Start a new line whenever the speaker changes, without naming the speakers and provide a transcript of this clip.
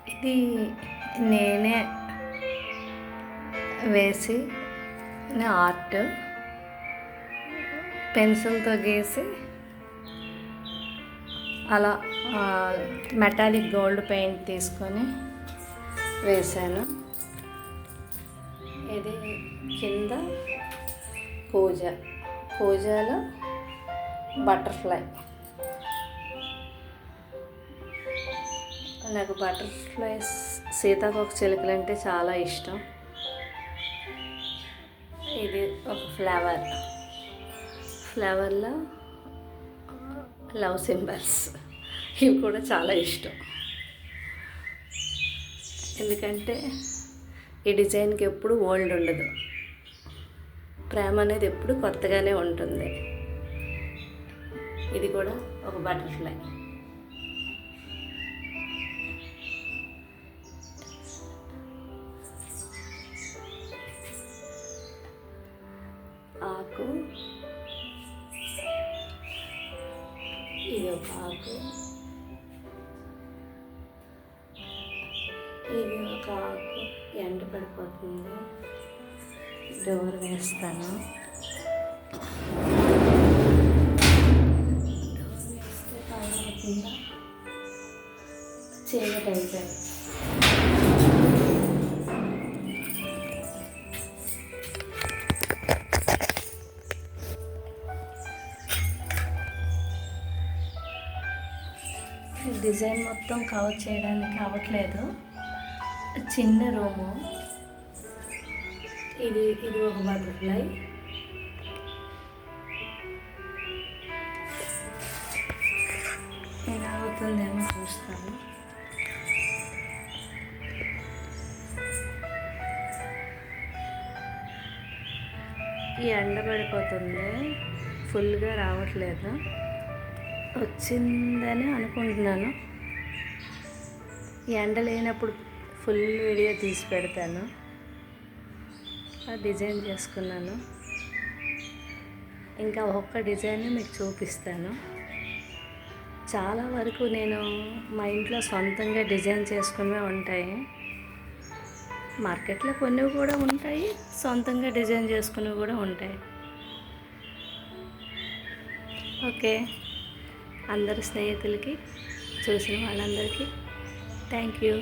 ఇది నేనే వేసి ఆర్ట్ పెన్సిల్తో గీసి అలా మెటాలిక్ గోల్డ్ పెయింట్ తీసుకొని వేశాను. ఇది కింద పూజలో బటర్ఫ్లై. నాకు బటర్ఫ్లైస్ సీతాకోక చిలుకలు అంటే చాలా ఇష్టం. ఇది ఒక ఫ్లవర్లో లవ్ సింబల్స్, ఇవి కూడా చాలా ఇష్టం. ఎందుకంటే ఈ డిజైన్కి ఎప్పుడు ఓల్డ్ ఉండదు, ప్రేమ అనేది ఎప్పుడు కొత్తగానే ఉంటుంది. ఇది కూడా ఒక బటర్ఫ్లై. ఆకు, ఇది ఒక ఆకు, ఇది ఒక ఆకు ఎండ పడిపోతుంది, డోర్ వేస్తాను. డోర్ వేస్తే పాడవుతుందా, చీకటి అయిపోయింది. డిజైన్ మొత్తం కవర్ చేయడానికి అవ్వట్లేదు, చిన్న రూము. ఇది ఒక బటర్ఫ్లై. ఎలా అవుతుందేమో చూస్తాను. ఈ ఎండ పడిపోతుంది, ఫుల్గా రావట్లేదు. వచ్చిందని అనుకుంటున్నాను. ఈ ఎండ లేనప్పుడు ఫుల్ వీడియో తీసి పెడతాను. డిజైన్ చేసుకున్నాను, ఇంకా ఒక్క డిజైన్ మీకు చూపిస్తాను. చాలా వరకు నేను మా ఇంట్లో సొంతంగా డిజైన్ చేసుకునే ఉంటాయి. మార్కెట్లో కొన్ని కూడా ఉంటాయి, సొంతంగా డిజైన్ చేసుకునేవి కూడా ఉంటాయి. ఓకే, అందరు స్నేహితులకి, చూసిన వాళ్ళందరికీ థ్యాంక్ యూ.